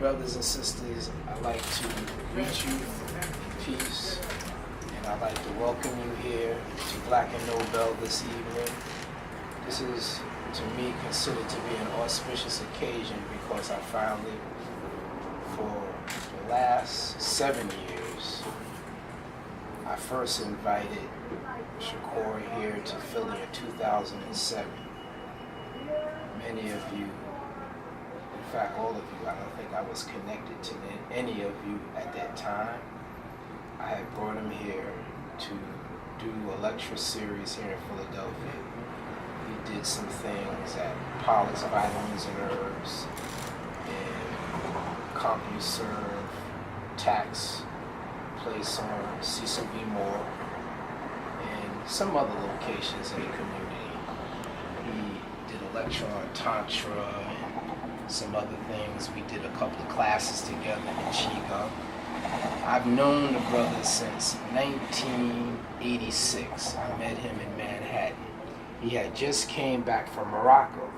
brothers and sisters, I'd like to greet you in peace, and I'd like to welcome you here to Black and Nobel this evening. This is, to me, considered to be an auspicious occasion because I finally, for the last 7 years, I first invited Shakur here to Philly in 2007. Many of you, in fact all of you, I don't think I was connected to any of you at that time. I had brought him here to do a lecture series here in Philadelphia. He did some things at Pollard's Vitamins and Herbs, and CompuServe Tax place on Cecil B. Moore, and some other locations in the community. He did a lecture on Tantra and some other things. We did a couple of classes together in Qigong. I've known the brother since 1986. I met him in Manhattan. He had just came back from Morocco.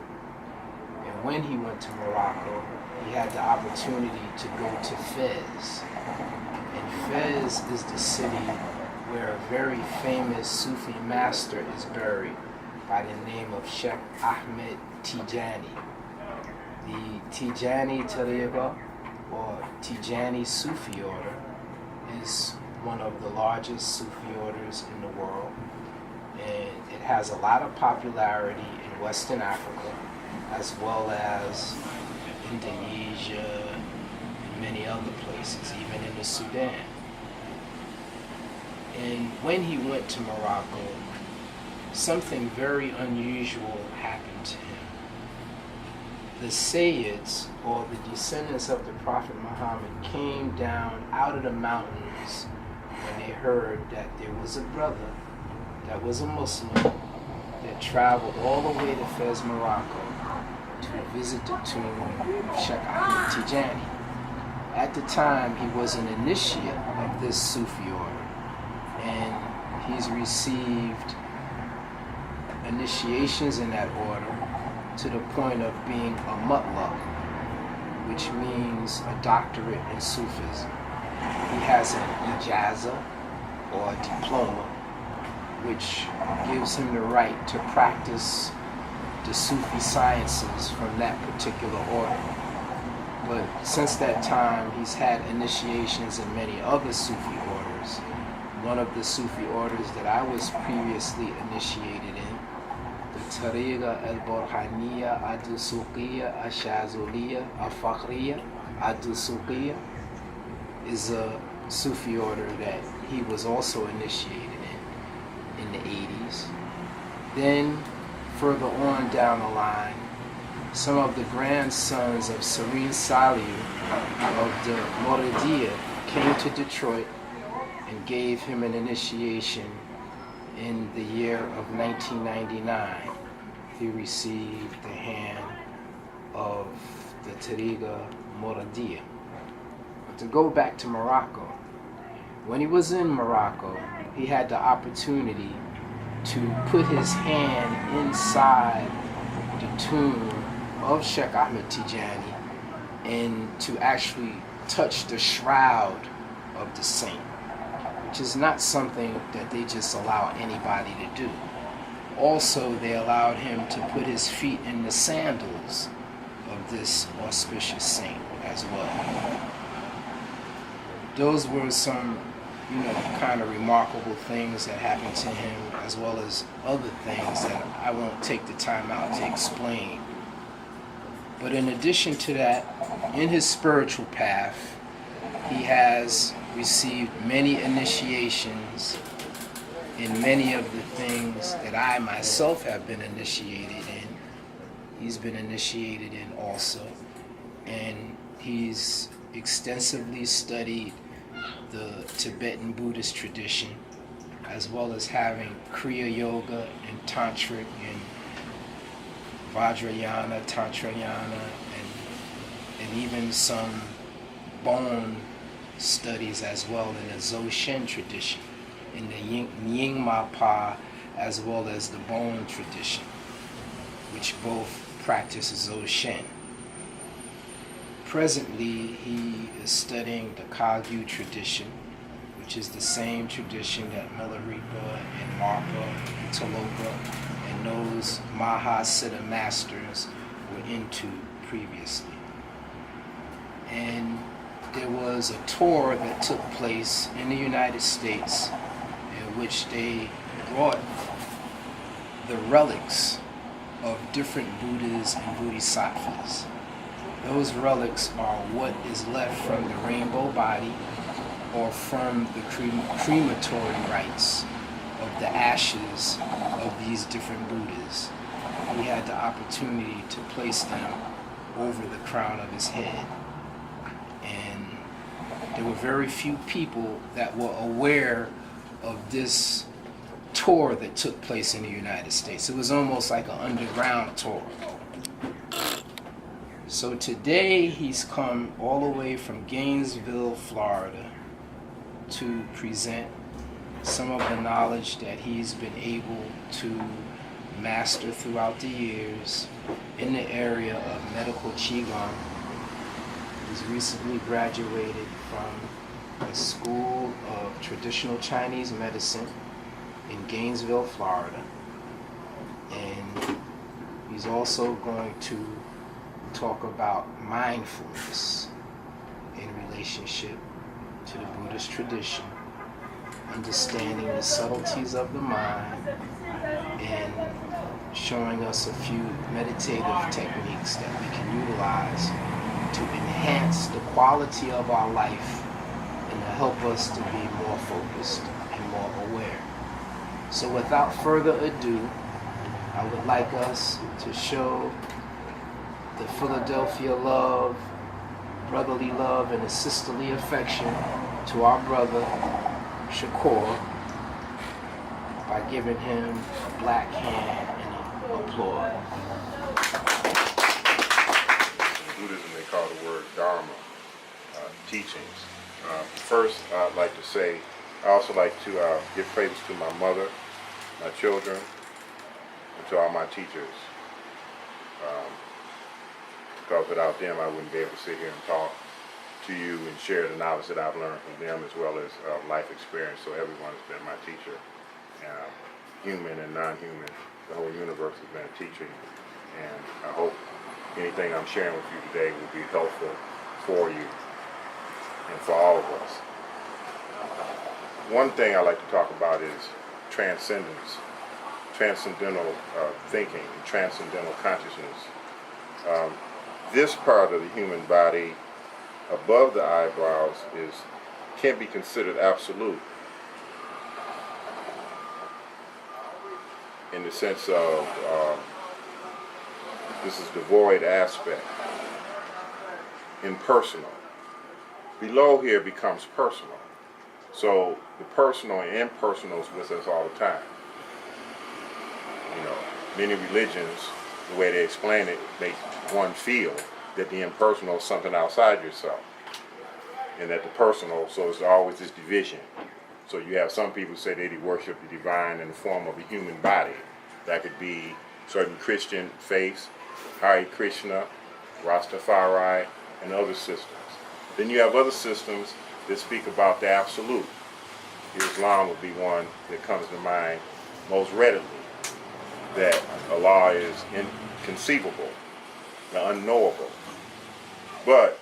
And when he went to Morocco, he had the opportunity to go to Fez. And Fez is the city where a very famous Sufi master is buried by the name of Sheikh Ahmed Tijani. The Tijani Tariqa, or Tijani Sufi order, is one of the largest Sufi orders in the world, and it has a lot of popularity in Western Africa as well as Indonesia and many other places, even in the Sudan. And when he went to Morocco, something very unusual happened to him. The Sayyids, or the descendants of the Prophet Muhammad, came down out of the mountains when they heard that there was a brother that was a Muslim that traveled all the way to Fez, Morocco to visit the tomb of Sheikh Ahmed Tijani. At the time, he was an initiate of this Sufi order, and he's received initiations in that order to the point of being a mutlaq, which means a doctorate in Sufism. He has an ijaza, or a diploma, which gives him the right to practice the Sufi sciences from that particular order. But since that time, he's had initiations in many other Sufi orders. One of the Sufi orders that I was previously initiated in, the Tariqa al-Burhaniya ad-Dusuqiyya al-Shazuliyya al-Fakhriya ad-Dusuqiyya, is a Sufi order that he was also initiated in the 80s. Then further on down the line, some of the grandsons of Serene Saliu of the Moradiyya came to Detroit and gave him an initiation in the year of 1999. He received the hand of the Tariqa Moradiyya. But to go back to Morocco, when he was in Morocco, he had the opportunity to put his hand inside the tomb of Sheikh Ahmed Tijani and to actually touch the shroud of the saint, which is not something that they just allow anybody to do. Also, they allowed him to put his feet in the sandals of this auspicious saint as well. Those were some, kind of remarkable things that happened to him, as well as other things that I won't take the time out to explain. But in addition to that, in his spiritual path, he has received many initiations in many of the things that I myself have been initiated in. He's been initiated in also. And he's extensively studied the Tibetan Buddhist tradition, as well as having Kriya Yoga and Tantric and Vajrayana, Tantrayana, and even some bone studies as well in the Dzogchen tradition, in the Nyingma Pa, as well as the bone tradition, which both practice Dzogchen. presently he is studying the Kagyu tradition, which is the same tradition that Milarepa and Marpa and Talopa and those Mahasiddha masters were into previously. And there was a tour that took place in the United States in which they brought the relics of different Buddhas and Bodhisattvas. Those relics are what is left from the rainbow body or from the crematory rites of the ashes of these different Buddhas. We had the opportunity to place them over the crown of his head. And there were very few people that were aware of this tour that took place in the United States. It was almost like an underground tour. So today he's come all the way from Gainesville, Florida, to present some of the knowledge that he's been able to master throughout the years in the area of medical Qigong. He's recently graduated from the School of Traditional Chinese Medicine in Gainesville, Florida. And he's also going to talk about mindfulness in relationship to the Buddhist tradition, understanding the subtleties of the mind, and showing us a few meditative techniques that we can utilize to enhance the quality of our life and to help us to be more focused and more aware. So without further ado, I would like us to show the Philadelphia love, brotherly love, and the sisterly affection to our brother Shakur by giving him a black hand and an applause. In Buddhism, they call the word Dharma, teachings. First, I'd like to say, I also like to give praise to my mother, my children, and to all my teachers. Because without them, I wouldn't be able to sit here and talk to you and share the knowledge that I've learned from them, as well as life experience. So everyone has been my teacher, human and non-human. The whole universe has been a teacher, and I hope anything I'm sharing with you today will be helpful for you and for all of us. One thing I like to talk about is transcendence, transcendental thinking, transcendental consciousness. This part of the human body above the eyebrows can't be considered absolute in the sense of this is the void aspect, impersonal. Below here becomes personal. So the personal and impersonal is with us all the time. You know, many religions, the way they explain it, make one feel that the impersonal is something outside yourself, and that the personal, so it's always this division. So you have some people say they worship the divine in the form of a human body. That could be certain Christian faiths, Hare Krishna, Rastafari, and other systems. Then you have other systems that speak about the absolute. Islam would be one that comes to mind most readily, that Allah is inconceivable, the unknowable. But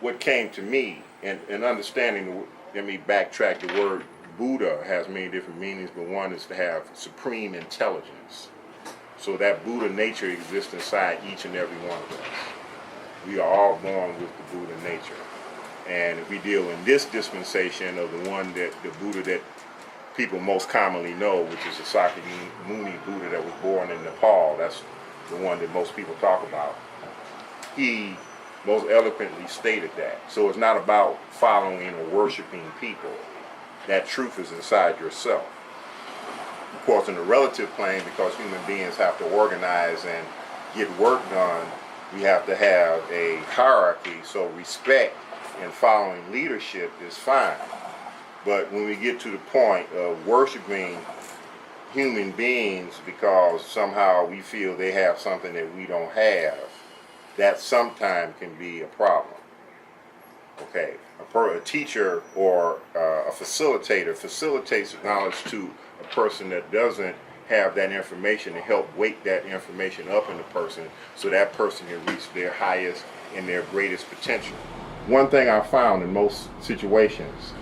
what came to me, and understanding, let me backtrack, the word Buddha has many different meanings, but one is to have supreme intelligence. So that Buddha nature exists inside each and every one of us. We are all born with the Buddha nature. And if we deal in this dispensation of the one that, the Buddha that people most commonly know, which is the Sakyamuni Buddha that was born in Nepal, that's the one that most people talk about. He most eloquently stated that. So it's not about following or worshiping people. That truth is inside yourself. Of course, in the relative plane, because human beings have to organize and get work done, we have to have a hierarchy, so respect and following leadership is fine. But when we get to the point of worshiping human beings because somehow we feel they have something that we don't have, that sometimes can be a problem. Okay, a teacher or a facilitator facilitates knowledge to a person that doesn't have that information to help wake that information up in the person so that person can reach their highest and their greatest potential. One thing I found in most situations,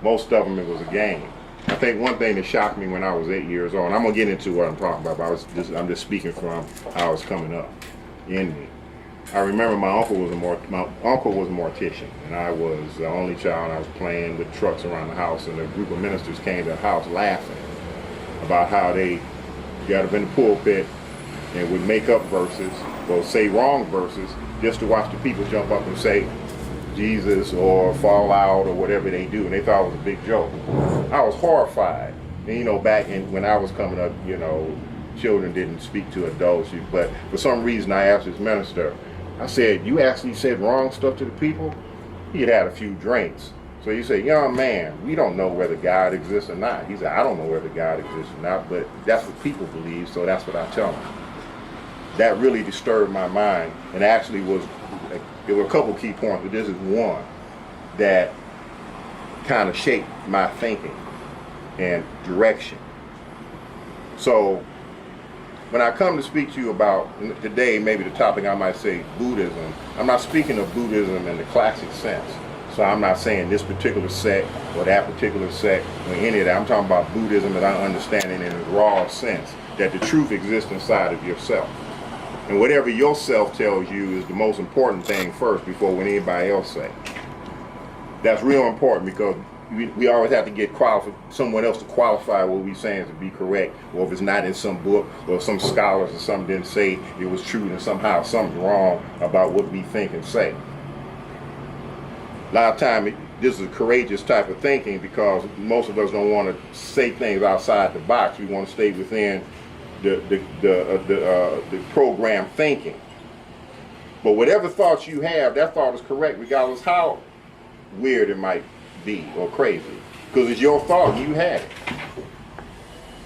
most of them it was a game. I think one thing that shocked me when I was 8 years old, and I'm gonna get into what I'm talking about, but I'm just speaking from how I was coming up in me. I remember my uncle was a mortician, and I was the only child. I was playing with trucks around the house, and a group of ministers came to the house laughing about how they got up in the pulpit and would make up verses or say wrong verses just to watch the people jump up and say Jesus or fall out or whatever they do, and they thought it was a big joke. I was horrified. And back when I was coming up, children didn't speak to adults, but for some reason I asked this minister, I said, "You actually said wrong stuff to the people?" He'd had a few drinks. So you say, "Young man, we don't know whether God exists or not." He said, "I don't know whether God exists or not, but that's what people believe, so that's what I tell them." That really disturbed my mind, and actually there were a couple key points, but this is one that kind of shaped my thinking and direction. So when I come to speak to you about today, maybe the topic I might say Buddhism, I'm not speaking of Buddhism in the classic sense. So I'm not saying this particular sect or that particular sect or any of that. I'm talking about Buddhism as I understand it in its raw sense, that the truth exists inside of yourself. And whatever yourself tells you is the most important thing first before what anybody else say. That's real important because we always have to get someone else to qualify what we're saying to be correct, or if it's not in some book or some scholars or something didn't say it was true and somehow something's wrong about what we think and say. A lot of time this is a courageous type of thinking because most of us don't want to say things outside the box. We want to stay within the program thinking. But whatever thoughts you have, that thought is correct regardless how weird it might be or crazy, because it's your thought, you had it.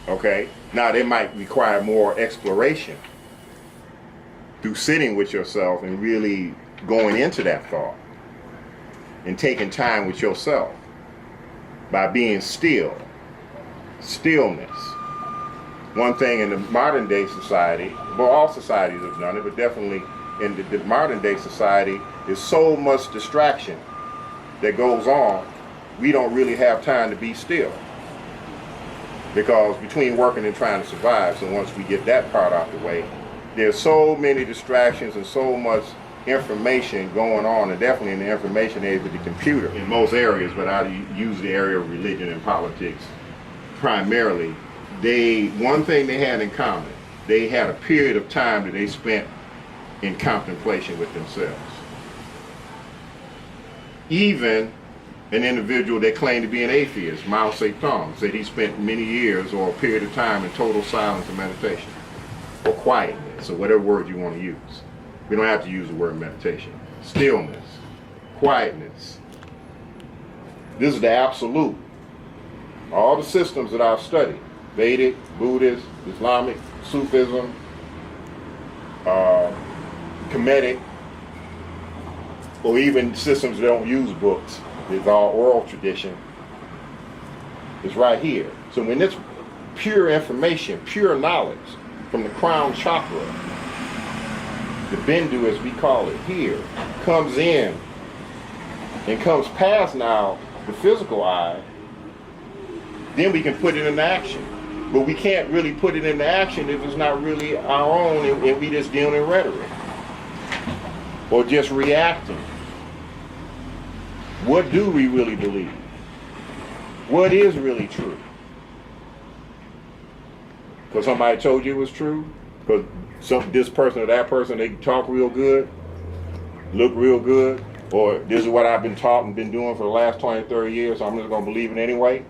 Okay, now they might require more exploration through sitting with yourself and really going into that thought and taking time with yourself by being still. Stillness. One thing in the modern day society, well, all societies have done it, but definitely in the modern day society is so much distraction that goes on, we don't really have time to be still. Because between working and trying to survive, so once we get that part out the way, there's so many distractions and so much information going on, and definitely in the information age with the computer in most areas, but I use the area of religion and politics primarily. One thing they had in common, they had a period of time that they spent in contemplation with themselves. Even an individual that claimed to be an atheist, Mao Zedong, said he spent many years or a period of time in total silence and meditation, or quietness, or whatever word you want to use. We don't have to use the word meditation. Stillness, quietness. This is the absolute. All the systems that I've studied, Vedic, Buddhist, Islamic, Sufism, Kemetic, or even systems that don't use books. It's all oral tradition. It's right here. So when this pure information, pure knowledge from the crown chakra, the bindu as we call it here, comes in and comes past now the physical eye, then we can put it into action. But we can't really put it into action if it's not really our own and we just dealing in rhetoric or just reacting. What do we really believe? What is really true? Because somebody told you it was true? Because this person or that person, they talk real good, look real good, or this is what I've been taught and been doing for the last 20, 30 years, so I'm just going to believe it anyway?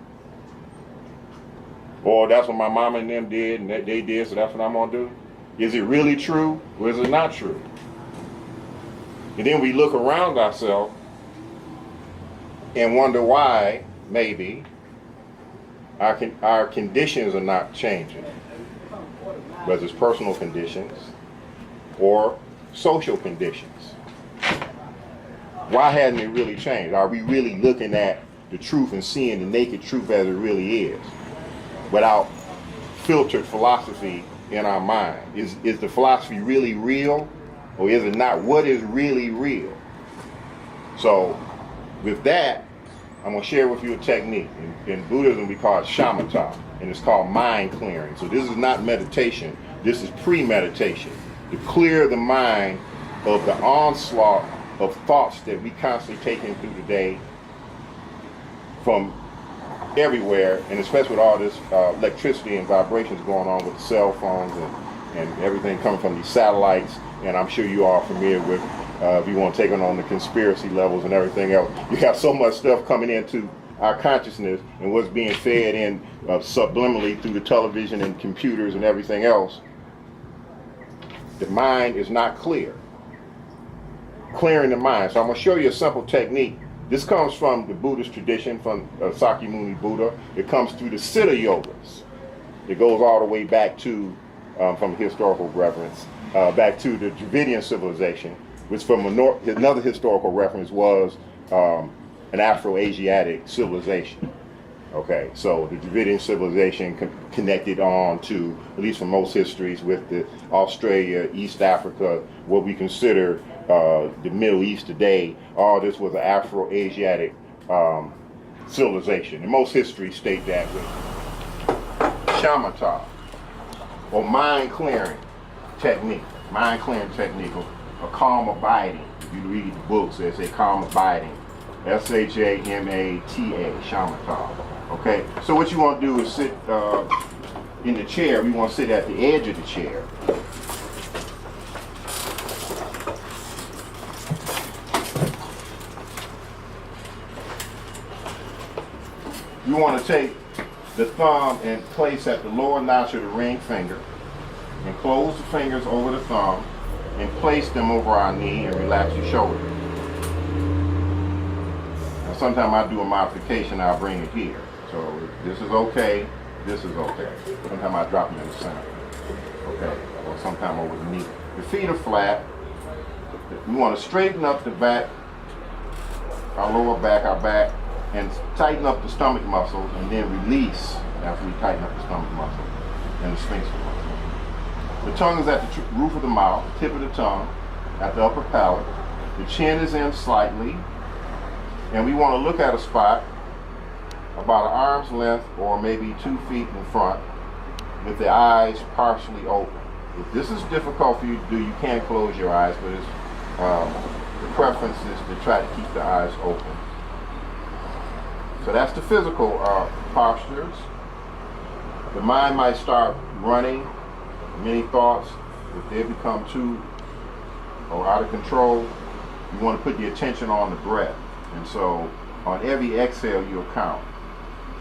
Or that's what my mama and them did, and they did, so that's what I'm going to do? Is it really true, or is it not true? And then we look around ourselves and wonder why, maybe, our conditions are not changing. Whether it's personal conditions, or social conditions. Why hasn't it really changed? Are we really looking at the truth and seeing the naked truth as it really is, without filtered philosophy in our mind? Is the philosophy really real, or is it not? What is really real? So with that, I'm going to share with you a technique. In Buddhism, we call it shamatha, and it's called mind clearing. So this is not meditation. This is pre-meditation, to clear the mind of the onslaught of thoughts that we constantly take in through the day from everywhere, and especially with all this electricity and vibrations going on with the cell phones and everything coming from these satellites. And I'm sure you all are familiar with, if you want to take it on the conspiracy levels and everything else, you have so much stuff coming into our consciousness and what's being fed in subliminally through the television and computers and everything else. The mind is not clear. Clearing the mind. So I'm going to show you a simple technique. This comes from the Buddhist tradition, from Sakyamuni Buddha. It comes through the Siddha Yogas. It goes all the way back to, from historical reference, back to the Dravidian civilization, which from another historical reference was an Afro-Asiatic civilization. Okay, so the Dravidian civilization connected on to, at least from most histories, with the Australia, East Africa, what we consider the Middle East today. All this was an Afro-Asiatic civilization. And most histories state that with shamatha, or mind clearing technique, or calm abiding. If you read the books, they say calm abiding, S-H-A-M-A-T-A, shamatha. Okay, so what you want to do is sit in the chair. We want to sit at the edge of the chair. You want to take the thumb and place at the lower notch of the ring finger, and close the fingers over the thumb and place them over our knee and relax your shoulder. Now sometimes I do a modification, I'll bring it here. So this is okay, this is okay. Sometimes I drop them in the center. Okay, or sometimes over the knee. The feet are flat. You want to straighten up the back, our lower back, our back, and tighten up the stomach muscles, and then release after we tighten up the stomach muscle and the sphincter muscle. The tongue is at the roof of the mouth, tip of the tongue, at the upper palate. The chin is in slightly, and we want to look at a spot about an arm's length or maybe 2 feet in front, with the eyes partially open. If this is difficult for you to do, you can close your eyes, but it's, the preference is to try to keep the eyes open. So that's the physical postures. The mind might start running, many thoughts. If they become too or out of control, you want to put the attention on the breath. And so on every exhale, you'll count.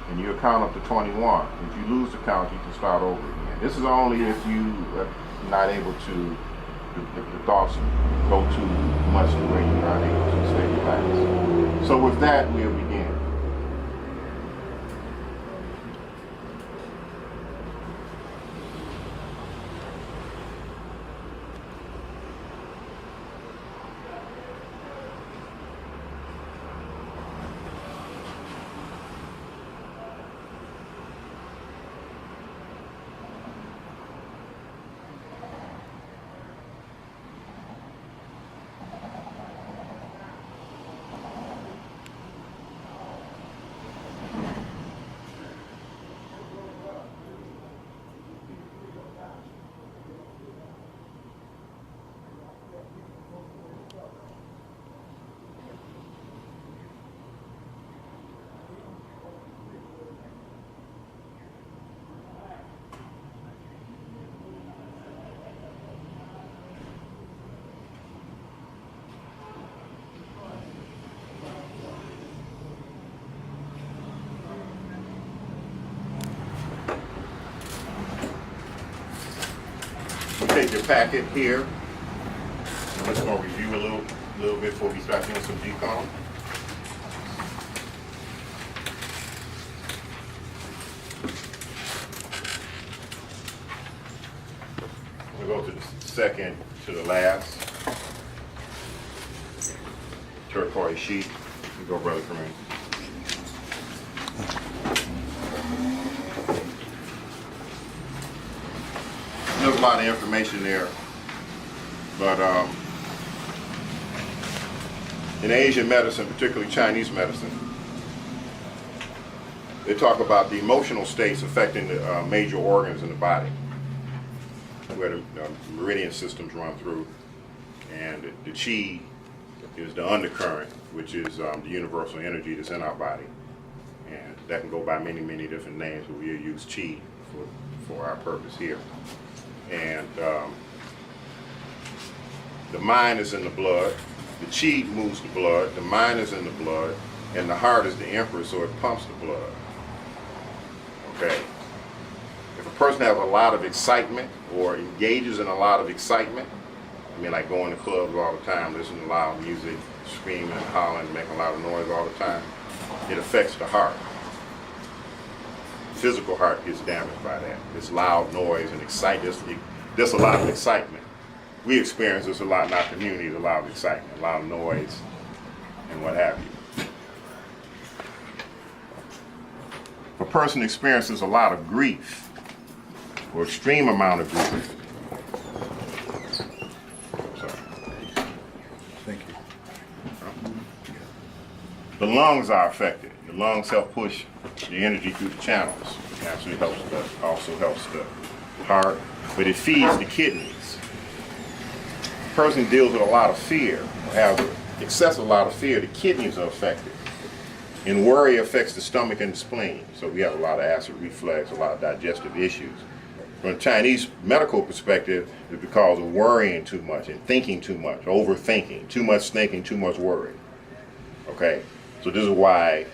And you'll count up to 21. If you lose the count, you can start over again. This is only if you are not able to, the thoughts go too much to where you're not able to stay relaxed. So with that, we'll begin. Take your packet here. I'm just going to review a little bit before we start doing some Qigong. We'll go to the second to the last. Turquoise sheet. You go, Brother Kareem. There's a lot of information there, but in Asian medicine, particularly Chinese medicine, they talk about the emotional states affecting the major organs in the body, where the meridian systems run through, and the Qi is the undercurrent, which is the universal energy that's in our body, and that can go by many, many different names, but we'll use Qi for our purpose here. And the mind is in the blood, the Qi moves the blood, the mind is in the blood, and the heart is the emperor, so it pumps the blood. Okay? If a person has a lot of excitement or engages in a lot of excitement, I mean, like going to clubs all the time, listening to loud music, screaming and hollering, making a lot of noise all the time, it affects the heart. Physical heart gets damaged by that. This loud noise and excitement, there's a lot of excitement. We experience this a lot in our community, a lot of excitement, a lot of noise, and what have you. If a person experiences a lot of grief, or extreme amount of grief, Thank you. the lungs are affected. The lungs help push the energy through the channels. It actually also helps the heart, but it feeds the kidneys. A person deals with a lot of fear, or has excessive lot of fear, the kidneys are affected. And worry affects the stomach and the spleen. So we have a lot of acid reflux, a lot of digestive issues. From a Chinese medical perspective, it's because of worrying too much and thinking too much, overthinking, too much thinking, too much worry. Okay? So this is why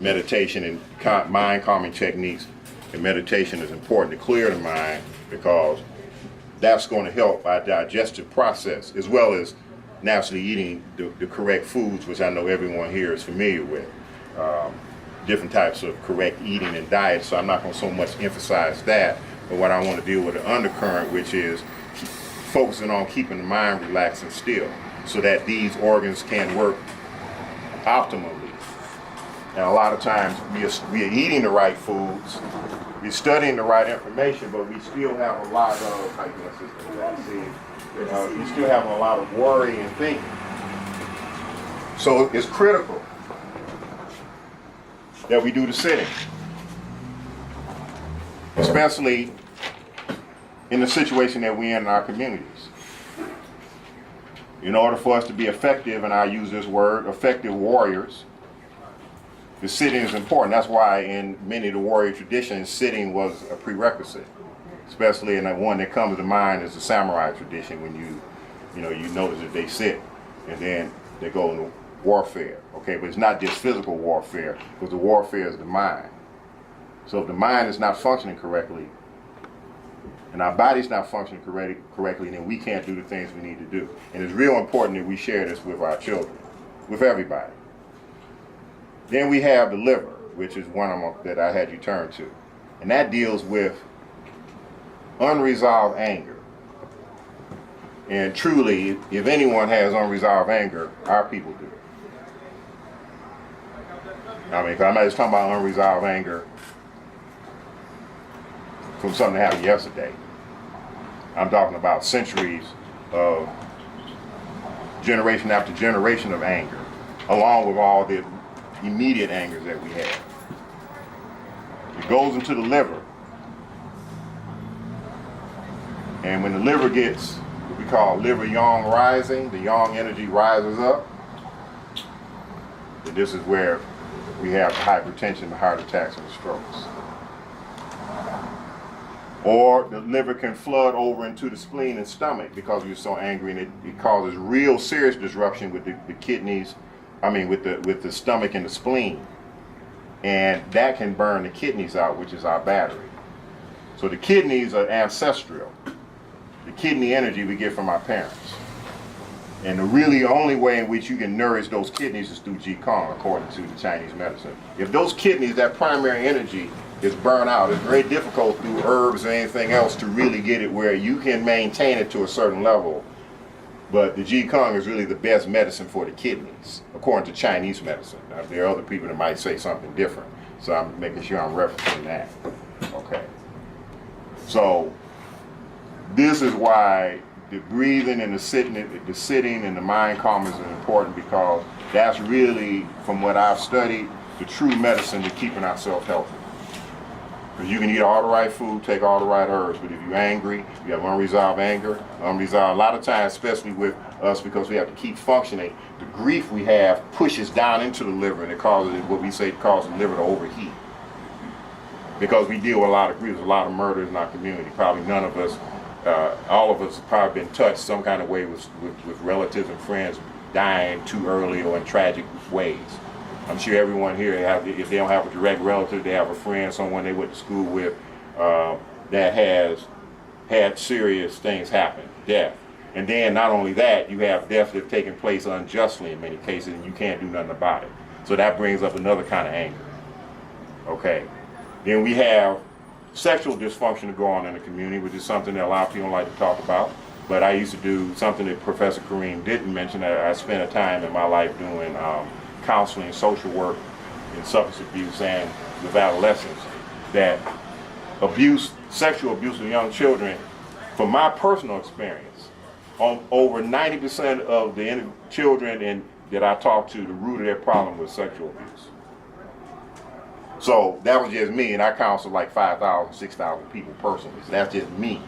meditation and mind calming techniques and meditation is important to clear the mind, because that's going to help our digestive process, as well as naturally eating the correct foods, which I know everyone here is familiar with. Different types of correct eating and diet, so I'm not going to so much emphasize that, but what I want to deal with the undercurrent, which is focusing on keeping the mind relaxed and still, so that these organs can work optimally. And a lot of times we are eating the right foods, we're studying the right information, but we still have a lot of, we still have a lot of worry and thinking. So it's critical that we do the sitting, especially in the situation that we're in our communities. In order for us to be effective, and I use this word, effective warriors, the sitting is important. That's why in many of the warrior traditions, sitting was a prerequisite, especially in the one that comes to mind is the samurai tradition, when you notice that they sit and then they go into warfare. Okay, but it's not just physical warfare, because the warfare is the mind. So if the mind is not functioning correctly, and our body's not functioning correctly, then we can't do the things we need to do. And it's real important that we share this with our children, with everybody. Then we have the liver, which is one of them that I had you turn to. And that deals with unresolved anger. And truly, if anyone has unresolved anger, our people do. I mean, 'cause I'm not just talking about unresolved anger from something that happened yesterday. I'm talking about centuries of generation after generation of anger, along with all the immediate angers that we have. It goes into the liver. And when the liver gets what we call liver yang rising, the yang energy rises up, and this is where we have the hypertension, the heart attacks, and the strokes. Or the liver can flood over into the spleen and stomach because you're so angry, and it causes real serious disruption with the kidneys, with the stomach and the spleen. And that can burn the kidneys out, which is our battery. So the kidneys are ancestral. The kidney energy we get from our parents. And the really only way in which you can nourish those kidneys is through Qi-Gong, according to the Chinese medicine. If those kidneys, that primary energy, it's burnt out. It's very difficult through herbs or anything else to really get it where you can maintain it to a certain level. But the Qigong is really the best medicine for the kidneys, according to Chinese medicine. Now, there are other people that might say something different, so I'm making sure I'm referencing that. Okay. So this is why the breathing and the sitting and the mind calmers are important, because that's really, from what I've studied, the true medicine to keeping ourselves healthy. Because you can eat all the right food, take all the right herbs, but if you're angry, you have unresolved anger, a lot of times, especially with us, because we have to keep functioning, the grief we have pushes down into the liver, and it causes what we say causes the liver to overheat. Because we deal with a lot of grief, a lot of murders in our community. Probably none of us, all of us have probably been touched some kind of way with relatives and friends dying too early or in tragic ways. I'm sure everyone here, if they don't have a direct relative, they have a friend, someone they went to school with, that has had serious things happen, death. And then not only that, you have deaths that have taken place unjustly in many cases, and you can't do nothing about it. So that brings up another kind of anger. Okay. Then we have sexual dysfunction to go on in the community, which is something that a lot of people don't like to talk about. But I used to do something that Professor Kareem didn't mention. I spent a time in my life doing counseling, social work in substance abuse and with adolescents. That abuse, sexual abuse of young children, from my personal experience, over 90% of the children that I talked to, the root of their problem was sexual abuse. So that was just me, and I counseled like 5,000, 6,000 people personally. So that's just me.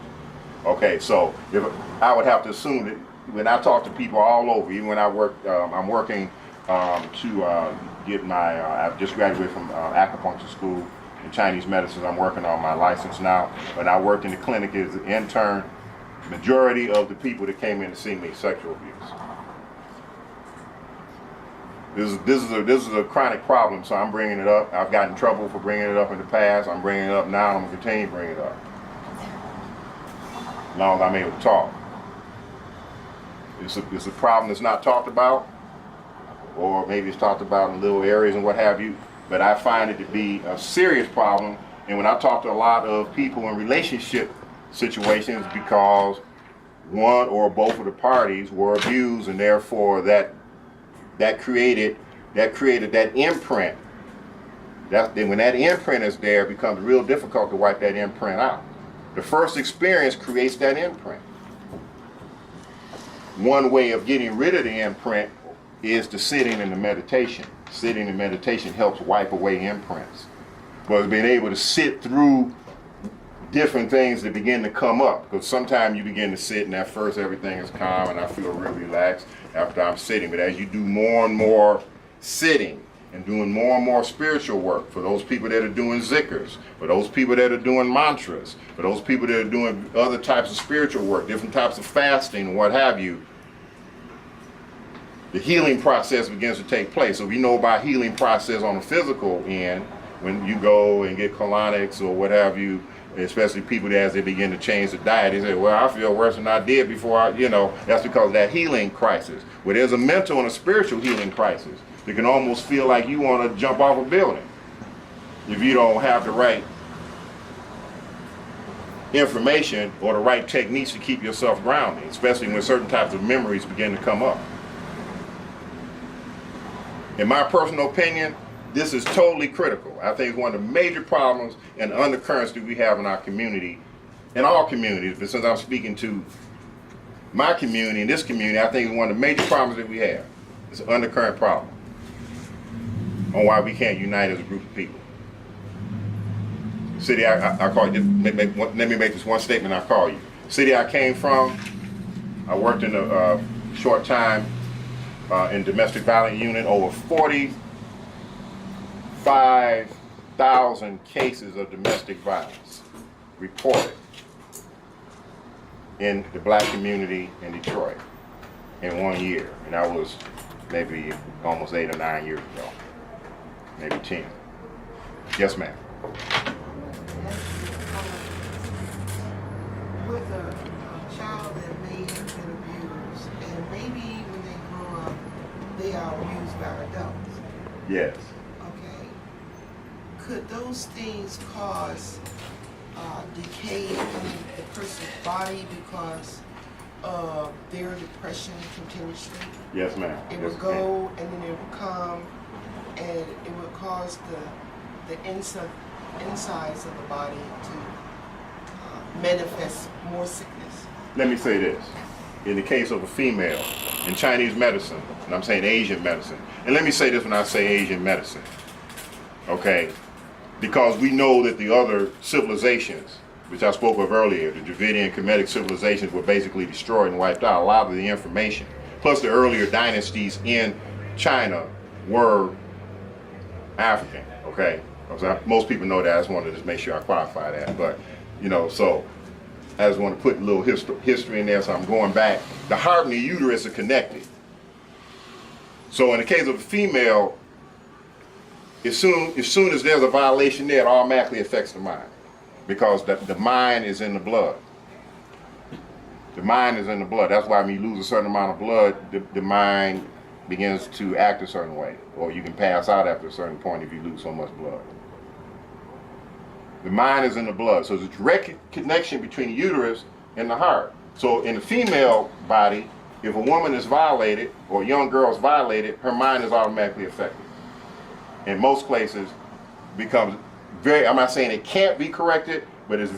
Okay, so if I would have to assume that when I talk to people all over, even when I work, I'm working to get my, I've just graduated from acupuncture school in Chinese medicine. I'm working on my license now. When I worked in the clinic as an intern, majority of the people that came in to see me, sexual abuse. This is a chronic problem, so I'm bringing it up. I've gotten in trouble for bringing it up in the past. I'm bringing it up now, and I'm going to continue to bring it up. As long as I'm able to talk. It's a problem that's not talked about, or maybe it's talked about in little areas and what have you, but I find it to be a serious problem. And when I talk to a lot of people in relationship situations, because one or both of the parties were abused, and therefore that created that imprint. When that imprint is there, it becomes real difficult to wipe that imprint out. The first experience creates that imprint. One way of getting rid of the imprint is the sitting and the meditation. Sitting and meditation helps wipe away imprints. But being able to sit through different things that begin to come up, because sometimes you begin to sit and at first everything is calm and I feel real relaxed after I'm sitting, but as you do more and more sitting and doing more and more spiritual work, for those people that are doing zikrs, for those people that are doing mantras, for those people that are doing other types of spiritual work, different types of fasting and what have you, the healing process begins to take place. So we know about healing process on the physical end, when you go and get colonics or what have you, especially people that as they begin to change the diet, they say, well, I feel worse than I did before that's because of that healing crisis. Well, there's a mental and a spiritual healing crisis. It can almost feel like you want to jump off a building if you don't have the right information or the right techniques to keep yourself grounded, especially when certain types of memories begin to come up. In my personal opinion, this is totally critical. I think it's one of the major problems and undercurrents that we have in our community, in all communities, but since I'm speaking to my community and this community, I think it's one of the major problems that we have. It's an undercurrent problem on why we can't unite as a group of people. City I call you, let me make this one statement, I'll call you. City I came from, I worked in a short time in domestic violence unit, over 45,000 cases of domestic violence reported in the black community in Detroit in 1 year. And that was maybe almost 8 or 9 years ago, maybe 10. Yes, ma'am. With a child that may have been abused, and maybe when they grow up, they are abused by adults. Yes. Okay. could those things cause decay in the person's body because of their depression continuously? Yes, ma'am. It Yes, would go and then it would come and it would cause the insides of the body to manifest more sickness. Let me say this. In the case of a female, in Chinese medicine, and I'm saying Asian medicine, and let me say this when I say Asian medicine, okay? Because we know that the other civilizations, which I spoke of earlier, the Dravidian Kemetic civilizations were basically destroyed and wiped out. A lot of the information, plus the earlier dynasties in China were African, okay? Most people know that. I just wanted to just make sure I qualify that. But, you know, so I just want to put a little history in there, so I'm going back. The heart and the uterus are connected. So in the case of a female, as soon as there's a violation there, it automatically affects the mind. Because the mind is in the blood. The mind is in the blood. That's why when you lose a certain amount of blood, the mind begins to act a certain way. Or you can pass out after a certain point if you lose so much blood. The mind is in the blood. So there's a direct connection between the uterus and the heart. So in the female body, if a woman is violated or a young girl is violated, her mind is automatically affected. In most places, becomes very, I'm not saying it can't be corrected, but it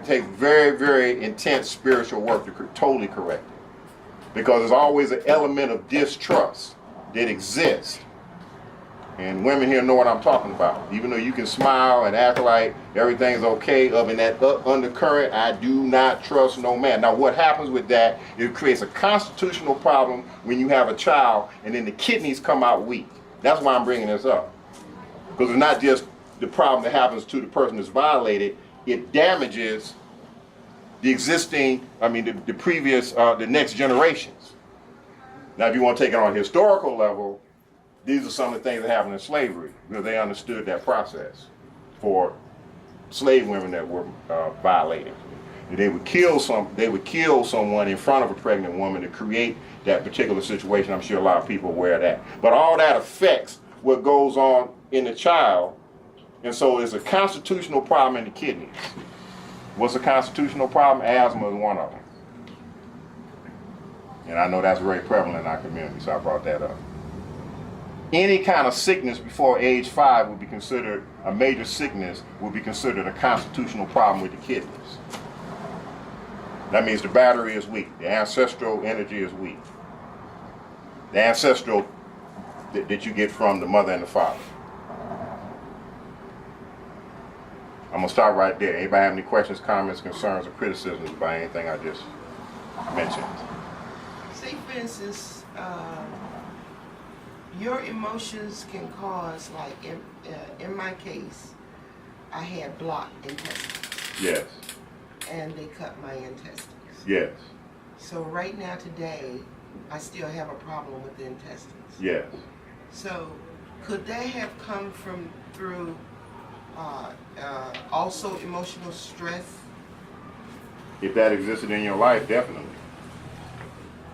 takes very, very intense spiritual work to totally correct it. Because there's always an element of distrust that exists. And women here know what I'm talking about. Even though you can smile and act like everything's okay, up in that undercurrent, I do not trust no man. Now what happens with that, it creates a constitutional problem when you have a child and then the kidneys come out weak. That's why I'm bringing this up. Because it's not just the problem that happens to the person that's violated, it damages the existing, the previous, the next generations. Now if you want to take it on a historical level, these are some of the things that happened in slavery, because they understood that process for slave women that were violated. They would kill someone in front of a pregnant woman to create that particular situation. I'm sure a lot of people are aware of that. But all that affects what goes on in the child, and so it's a constitutional problem in the kidneys. What's a constitutional problem? Asthma is one of them. And I know that's very prevalent in our community, so I brought that up. Any kind of sickness before age 5 would be considered a major sickness, would be considered a constitutional problem with the kidneys. That means the battery is weak, the ancestral energy is weak. The ancestral that you get from the mother and the father. I'm gonna stop right there. Anybody have any questions, comments, concerns, or criticisms about anything I just mentioned? Say for instance, your emotions can cause, like in my case, I had blocked intestines. Yes. And they cut my intestines. Yes. So right now today, I still have a problem with the intestines. Yes. So could that have come through also emotional stress? If that existed in your life, definitely.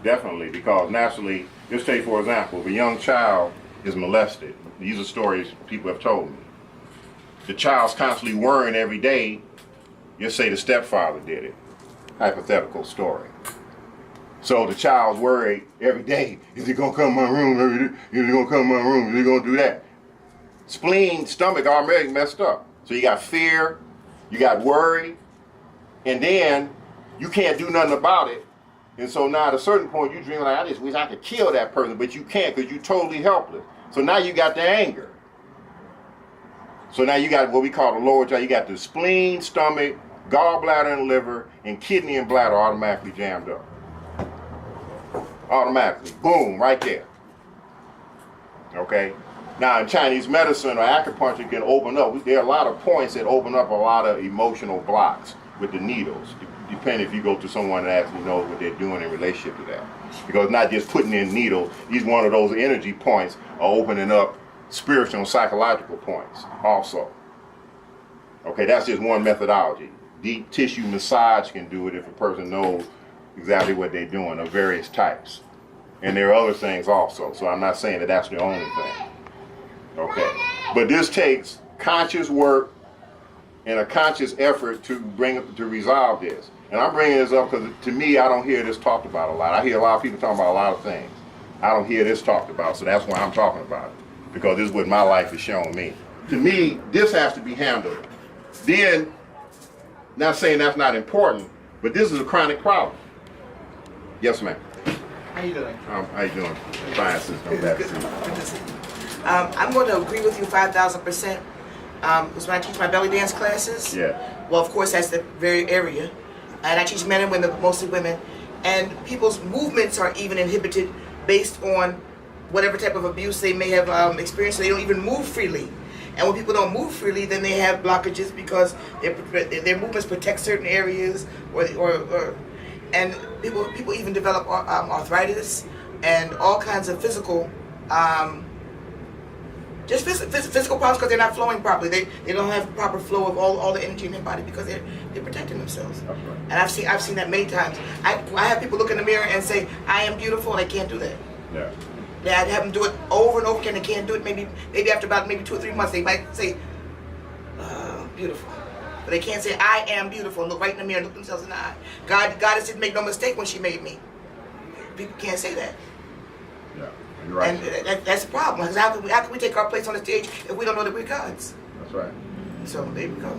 Definitely, because naturally, just take for example, if a young child is molested, these are stories people have told me. The child's constantly worrying every day, just say the stepfather did it. Hypothetical story. So the child's worried every day, is he gonna come in my room? Is he gonna come in my room? Is he gonna do that? Spleen, stomach already messed up. So you got fear, you got worry, and then you can't do nothing about it. And so now at a certain point you dream like, I just wish I could kill that person, but you can't because you're totally helpless. So now you got the anger. So now you got what we call the lower jaw. You got the spleen, stomach, gallbladder and liver, and kidney and bladder automatically jammed up. Automatically, boom, right there. Okay? Now in Chinese medicine or acupuncture can open up, there are a lot of points that open up a lot of emotional blocks with the needles, depending if you go to someone that actually knows what they're doing in relationship to that. Because not just putting in needles, each one of those energy points are opening up spiritual and psychological points also. Okay, that's just one methodology. Deep tissue massage can do it if a person knows exactly what they're doing of various types. And there are other things also, so I'm not saying that that's the only thing. Okay, but this takes conscious work and a conscious effort to resolve this. And I'm bringing this up because to me, I don't hear this talked about a lot. I hear a lot of people talking about a lot of things. I don't hear this talked about, so that's why I'm talking about it, because this is what my life has shown me. To me, this has to be handled. Then, not saying that's not important, but this is a chronic problem. Yes, ma'am. How you doing? How you doing? Fine, sister. I'm glad to see you. Good to see you. I'm going to agree with you 5,000%. Because when I teach my belly dance classes, Yeah. well, of course, that's the very area. And I teach men and women, but mostly women. And people's movements are even inhibited based on whatever type of abuse they may have experienced. So they don't even move freely. And when people don't move freely, then they have blockages because their movements protect certain areas, and people even develop arthritis and all kinds of physical, just physical problems because they're not flowing properly. They don't have proper flow of all the energy in their body because they're protecting themselves. That's right. And I've seen that many times. I have people look in the mirror and say, "I am beautiful," and they can't do that. Yeah. They have them do it over and over again. They can't do it. Maybe after about 2 or 3 months, they might say, "Beautiful," but they can't say, "I am beautiful," and look right in the mirror and look themselves in the eye. Goddess didn't make no mistake when she made me. People can't say that. Yeah. You're right. And that's the problem. Because how can we take our place on the stage if we don't know that we're gods? That's right. So there we go.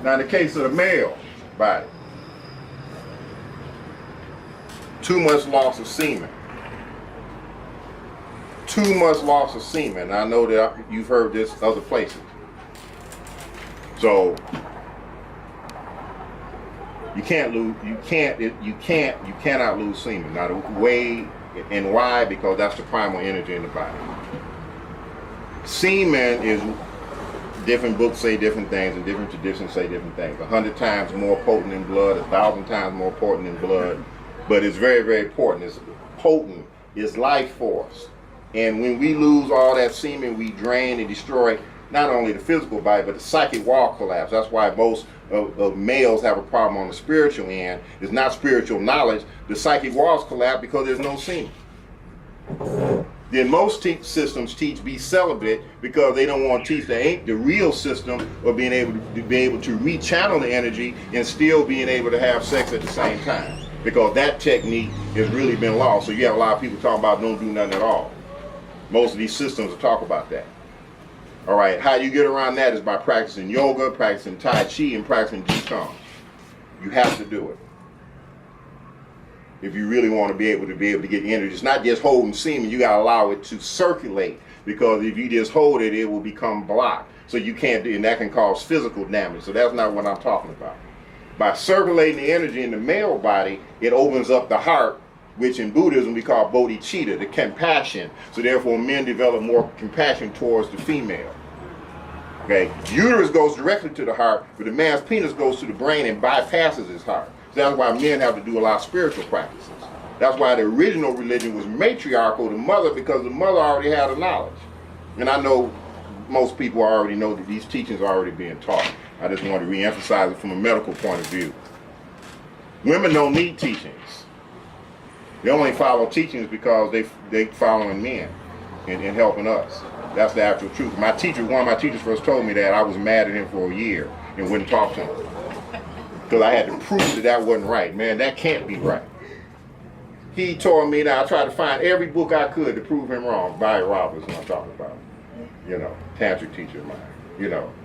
Now, in the case of the male body, too much loss of semen. Too much loss of semen. I know that you've heard this other places. So you cannot lose semen. Now the way and why, because that's the primal energy in the body. Semen is, different books say different things and different traditions say different things. 100 times more potent in blood, 1,000 times more potent in blood, but it's very, very important. It's potent. It's life force. And when we lose all that semen, we drain and destroy not only the physical body, but the psychic wall collapse. That's why most of males have a problem on the spiritual end. It's not spiritual knowledge. The psychic walls collapse because there's no semen. Then most systems teach be celibate because they don't want to teach the real system of being able to rechannel the energy and still being able to have sex at the same time. Because that technique has really been lost. So you have a lot of people talking about don't do nothing at all. Most of these systems will talk about that. All right, how you get around that is by practicing yoga, practicing Tai Chi, and practicing Qigong. You have to do it. If you really want to be able to get energy. It's not just holding semen, you gotta allow it to circulate, because if you just hold it, it will become blocked. So you can't do, and that can cause physical damage. So that's not what I'm talking about. By circulating the energy in the male body, it opens up the heart, which in Buddhism we call bodhicitta, the compassion. So therefore men develop more compassion towards the female. Okay, uterus goes directly to the heart, but the man's penis goes to the brain and bypasses his heart. So that's why men have to do a lot of spiritual practices. That's why the original religion was matriarchal, the mother, because the mother already had the knowledge. And I know most people already know that these teachings are already being taught. I just want to re-emphasize it from a medical point of view. Women don't need teachings. They only follow teachings because they following men and helping us. That's the actual truth. One of my teachers first told me that, I was mad at him for a year and wouldn't talk to him. Because I had to prove that wasn't right. Man, that can't be right. He told me that I tried to find every book I could to prove him wrong. Barry Roberts, what I'm talking about. Tantric teacher of mine.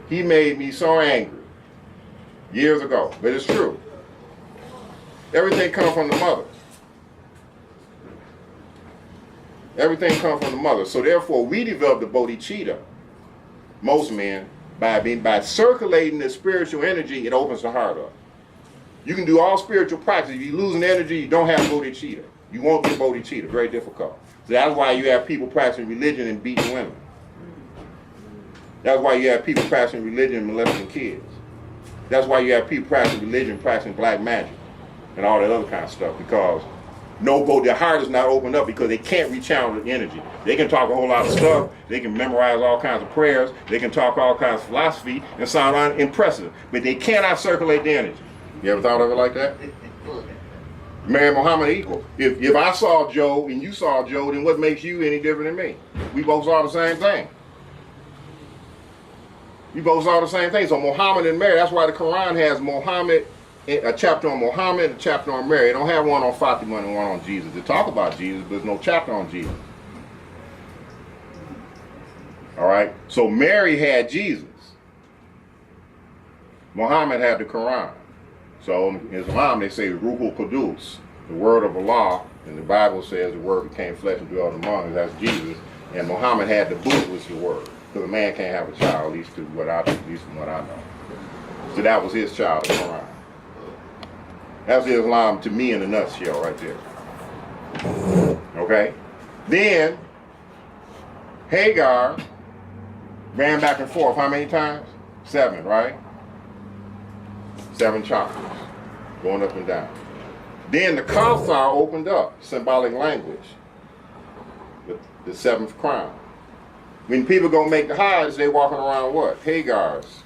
He made me so angry years ago. But it's true. Everything comes from the mother. Everything comes from the mother. So therefore, we develop the bodhicitta, most men, by circulating the spiritual energy, it opens the heart up. You can do all spiritual practice. If you're losing energy, you don't have bodhicitta. You won't get bodhicitta. Very difficult. So that's why you have people practicing religion and beating women. That's why you have people practicing religion and molesting kids. That's why you have people practicing religion, practicing black magic, and all that other kind of stuff, because their heart is not opened up because they can't rechannel the energy. They can talk a whole lot of stuff. They can memorize all kinds of prayers. They can talk all kinds of philosophy and sound unimpressive, but they cannot circulate the energy. You ever thought of it like that? Mary Muhammad equal. If I saw Joe and you saw Joe, then what makes you any different than me? We both saw the same thing. You both saw the same thing. So Muhammad and Mary, that's why the Quran has Muhammad, a chapter on Muhammad, a chapter on Mary. It don't have one on Fatima and one on Jesus. They talk about Jesus, but there's no chapter on Jesus. All right? So Mary had Jesus. Muhammad had the Quran. So in Islam, they say Rooh Qudus, the word of Allah, and the Bible says the word became flesh and dwelt among us. That's Jesus. And Muhammad had the book, which is the word. Because a man can't have a child, at least from what I know. So that was his child, the Quran. That's Islam to me in a nutshell right there. Okay? Then, Hagar ran back and forth how many times? 7, right? 7 chakras, going up and down. Then the Kawthar opened up, symbolic language, the 7th crown. When people go make the Hajj, they walking around what? Hagar's,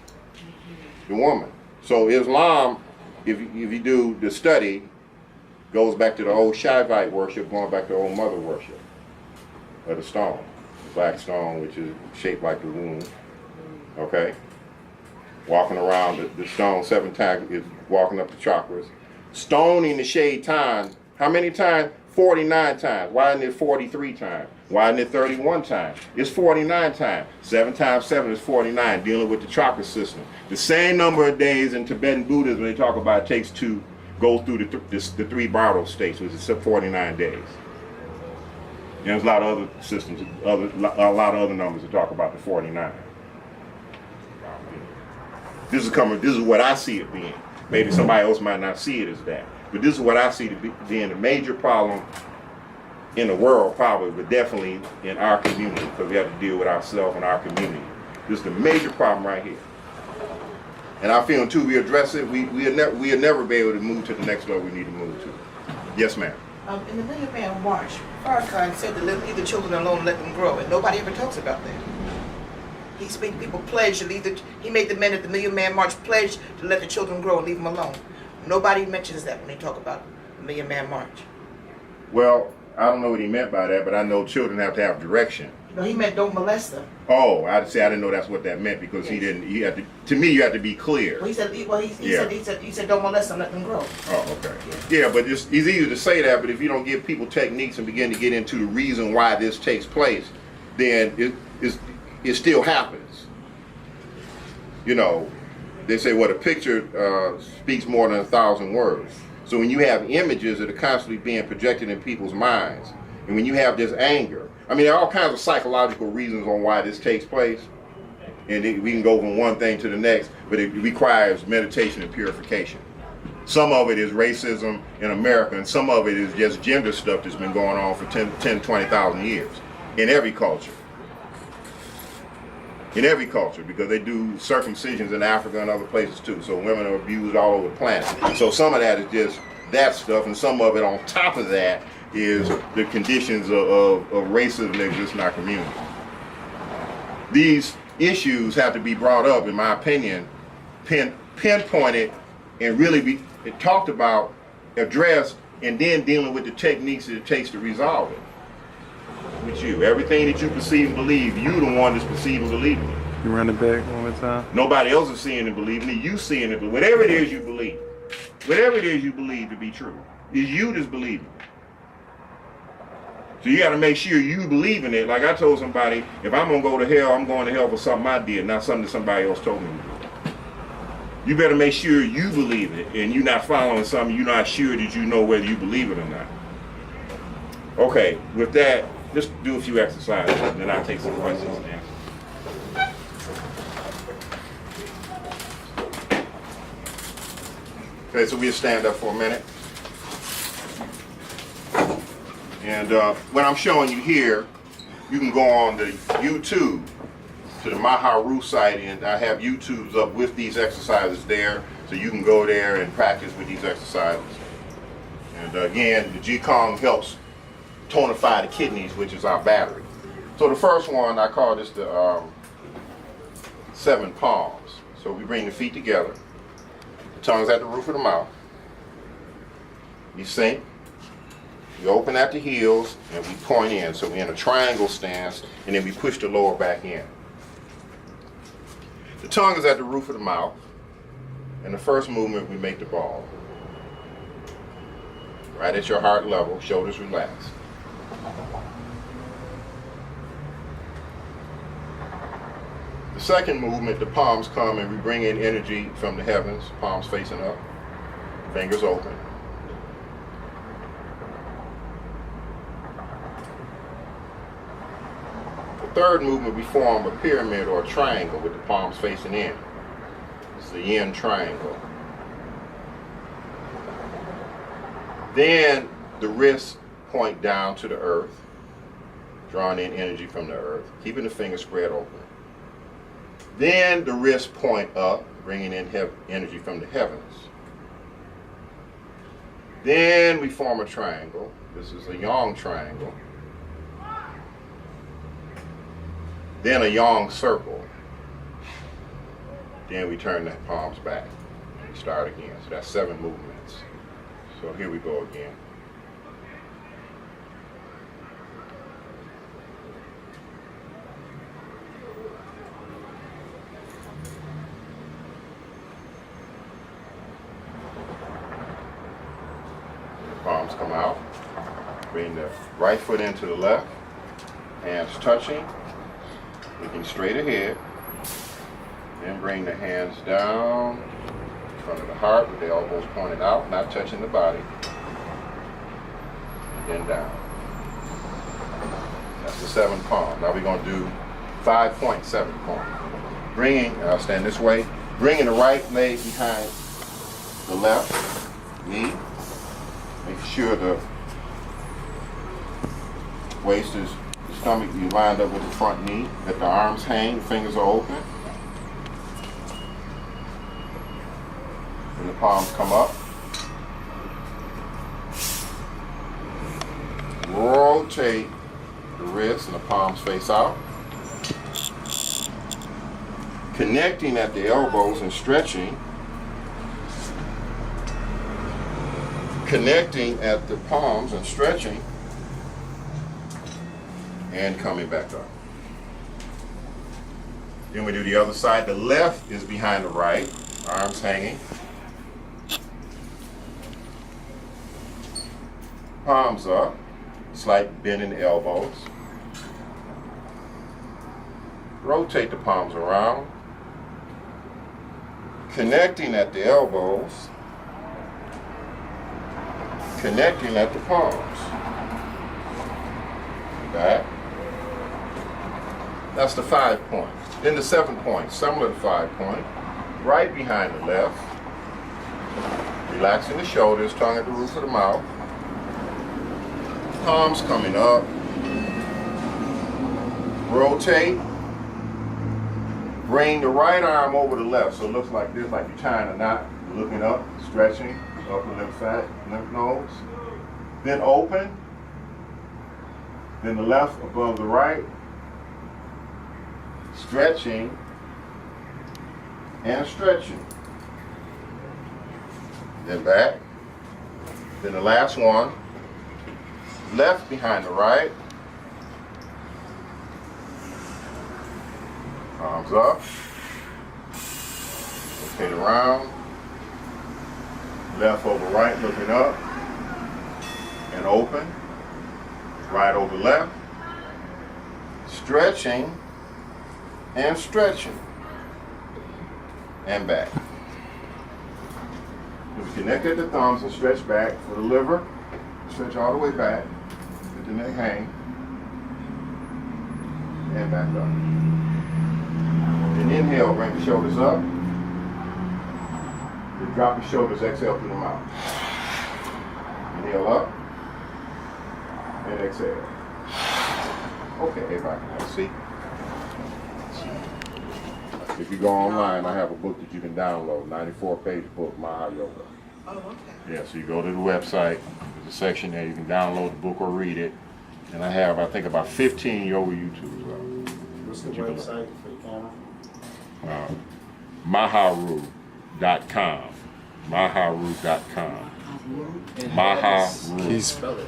the woman. So Islam, if you do the study, goes back to the old Shaivite worship, going back to old mother worship of the stone, the black stone, which is shaped like the womb. Okay, walking around the stone 7 times is walking up the chakras. Stone in the shade time, how many times? 49 times. Why isn't it 43 times? Why isn't it 31 times? It's 49 times. 7 times 7 is 49, dealing with the chakra system. The same number of days in Tibetan Buddhism they talk about it takes to go through the 3 Bardo states, which is 49 days. And there's a lot of other systems, a lot of other numbers that talk about the 49. This is what I see it being. Maybe somebody else might not see it as that. But this is what I see to be being a major problem in the world, probably, but definitely in our community, because we have to deal with ourselves and our community. This is the major problem right here. And I feel until we address it, we'll never be able to move to the next level we need to move to. Yes, ma'am. In the Million Man March, Farrakhan said to leave the children alone and let them grow, and nobody ever talks about that. He's made people pledge to he made the men at the Million Man March pledge to let the children grow and leave them alone. Nobody mentions that when they talk about the Million Man March. Well, I don't know what he meant by that, but I know children have to have direction. No, he meant don't molest them. Oh, I didn't know that's what that meant, because yes. He had to. To me, you have to be clear. Well, he said don't molest them, let them grow. Oh, okay. Yeah, but it's easy to say that, but if you don't give people techniques and begin to get into the reason why this takes place, then it still happens. You know, they say, well, a picture speaks more than 1,000 words. So when you have images that are constantly being projected in people's minds, and when you have this anger, I mean, there are all kinds of psychological reasons on why this takes place, and we can go from one thing to the next, but it requires meditation and purification. Some of it is racism in America, and some of it is just gender stuff that's been going on for 20,000 years in every culture. In every culture, because they do circumcisions in Africa and other places too. So women are abused all over the planet. So some of that is just that stuff, and some of it on top of that is the conditions of racism that exist in our community. These issues have to be brought up, in my opinion, pinpointed, and really be talked about, addressed, and then dealing with the techniques that it takes to resolve it. With you, everything that you perceive and believe, you the one that's perceiving and believing it. You run it back one more time. Nobody else is seeing and believing it. You seeing it, but whatever it is you believe to be true, is you that's believing it. So you got to make sure you believe in it. Like I told somebody, if I'm gonna go to hell, I'm going to hell for something I did, not something that somebody else told me to do. You better make sure you believe it, and you're not following something you're not sure that you know whether you believe it or not. Okay, with that, just do a few exercises, and then I'll take some questions and answers. Okay, so we'll stand up for a minute. And what I'm showing you here, you can go on the YouTube, to the Rooh site, and I have YouTubes up with these exercises there, so you can go there and practice with these exercises. And again, the Qi-Gong helps tonify the kidneys, which is our battery. So the first one, I call this the 7 palms. So we bring the feet together, the tongue's at the roof of the mouth, you sink, you open at the heels, and we point in. So we're in a triangle stance, and then we push the lower back in. The tongue is at the roof of the mouth. In the first movement, we make the ball. Right at your heart level, shoulders relaxed. The second movement, the palms come and we bring in energy from the heavens, palms facing up, fingers open. The third movement, we form a pyramid or a triangle with the palms facing in. It's the yin triangle. Then the wrists point down to the earth, drawing in energy from the earth, keeping the fingers spread open. Then the wrists point up, bringing in energy from the heavens. Then we form a triangle. This is a yang triangle. Then a yang circle. Then we turn the palms back. We start again. So that's 7 movements. So here we go again. Palms come out. Bring the right foot into the left. Hands touching. Looking straight ahead. Then bring the hands down in front of the heart with the elbows pointed out, not touching the body. And then down. That's the 7 palm. Now we're going to do 5.7 palm. Bringing, and I'll stand this way, bringing the right leg behind the left knee. Make sure the waist is, the stomach, you lined up with the front knee. Let the arms hang, fingers are open. And the palms come up. Rotate the wrists and the palms face out. Connecting at the elbows and stretching. Connecting at the palms and stretching. And coming back up. Then we do the other side. The left is behind the right. Arms hanging. Palms up. Slight bend in the elbows. Rotate the palms around. Connecting at the elbows. Connecting at the palms. Back. That's the 5 point. Then the 7 point, similar to 5 point. Right behind the left. Relaxing the shoulders, tongue at the roof of the mouth. Palms coming up. Rotate. Bring the right arm over the left, so it looks like this, like you're tying a knot. You're looking up, stretching, upper lymph nodes. Then open. Then the left above the right. Stretching and stretching. Then back. Then the last one. Left behind the right. Palms up. Rotate around. Left over right, looking up. And open. Right over left. Stretching and stretching. And back. We connect at the thumbs and stretch back for the liver. Stretch all the way back. Let the neck hang. And back up. And inhale, bring the shoulders up. Then drop the shoulders, exhale through the mouth. Inhale up. And exhale. Okay, everybody can have a seat. If you go online, I have a book that you can download, 94-page book, Maha Yoga. Oh, okay. Yeah, so you go to the website, there's a section there, you can download the book or read it. And I have, I think, about 15 yoga YouTubes up. What's the website for the camera? Maharoo.com. Maharoo.com. Maharoo. Please spell it.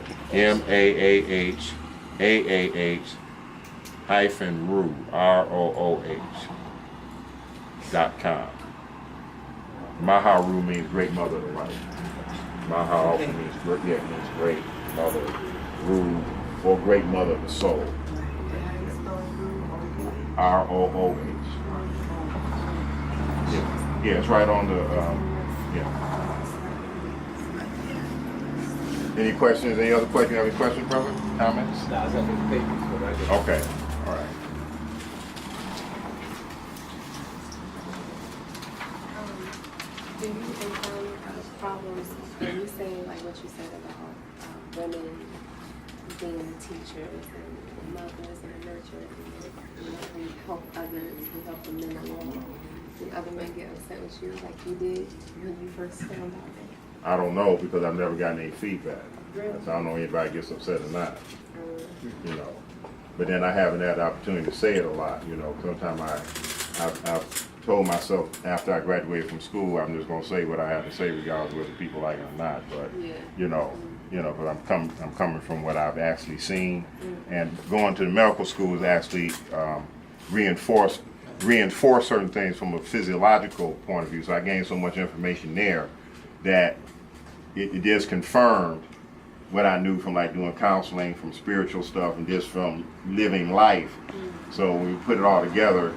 MAAHAAH hyphen Rooh. ROOH. Maha Rooh means great mother of the light. Maha also means great mother, Rooh, or great mother of the soul. ROOH. Yeah, it's right on the, Any questions? Any other questions? You have any questions, brother? Comments? No, I was looking at the papers, but I didn't. Okay, all right. Do you encounter problems when you say, like what you said about women being teachers and mothers and nurturers, and help others, and help the men along? Did other men get upset with you like you did when you first found out? I don't know because I've never gotten any feedback. Really? So I don't know if anybody gets upset or not. You know, but then I haven't had the opportunity to say it a lot. You know, sometimes I've told myself after I graduated from school, I'm just going to say what I have to say, regardless of whether people like it or not. But you know, but I'm coming from what I've actually seen, and going to the medical school is actually reinforce certain things from a physiological point of view. So I gained so much information there that it just confirmed what I knew from like doing counseling, from spiritual stuff, and just from living life. So when we put it all together,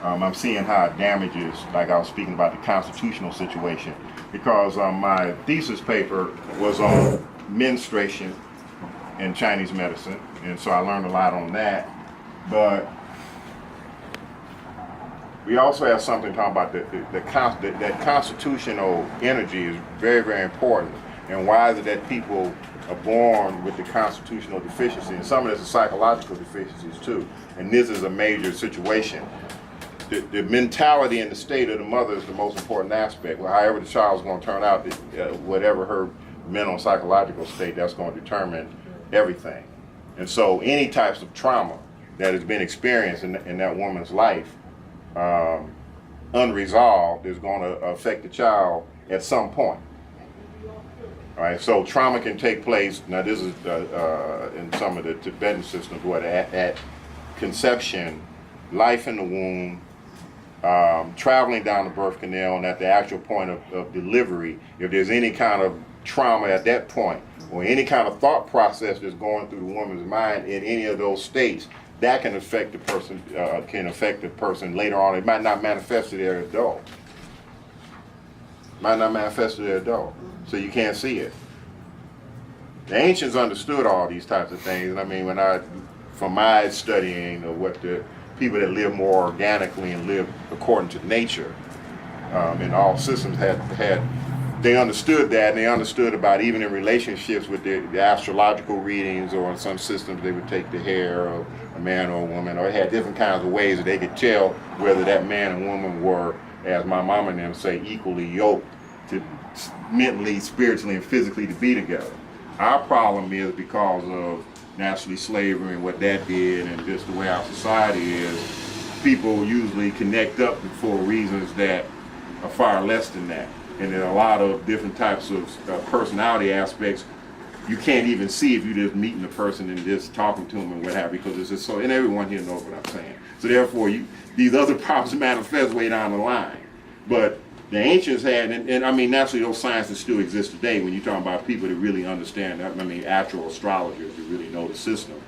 I'm seeing how it damages, like I was speaking about the constitutional situation, because my thesis paper was on menstruation in Chinese medicine, and so I learned a lot on that. But we also have something talking about that constitutional energy is very, very important. And why is it that people are born with the constitutional deficiency? And some of this is psychological deficiencies too. And this is a major situation. The mentality and the state of the mother is the most important aspect. Well, however the child is going to turn out, whatever her mental and psychological state, that's going to determine everything. And so any types of trauma that has been experienced in that woman's life, unresolved, is going to affect the child at some point. All right, so trauma can take place. Now, this is in some of the Tibetan systems where at conception, life in the womb, traveling down the birth canal, and at the actual point of delivery, if there's any kind of trauma at that point, or any kind of thought process that's going through the woman's mind in any of those states, that can affect the person later on. It might not manifest to their adult. So you can't see it. The ancients understood all these types of things, and I mean, from my studying of what the people that live more organically and live according to nature, in all systems they understood that, and they understood about even in relationships with the astrological readings, or in some systems they would take the hair of a man or a woman, or it had different kinds of ways that they could tell whether that man and woman were, as my mom and them say, equally yoked to mentally, spiritually, and physically to be together. Our problem is because of naturally slavery and what that did, and just the way our society is, people usually connect up for reasons that are far less than that. And there are a lot of different types of personality aspects you can't even see if you're just meeting the person and just talking to them and what have you, because it's just so, and everyone here knows what I'm saying. So therefore, these other problems manifest way down the line. But the ancients had, and I mean, naturally those sciences still exist today when you're talking about people that really understand, I mean, actual astrologers that really know the system.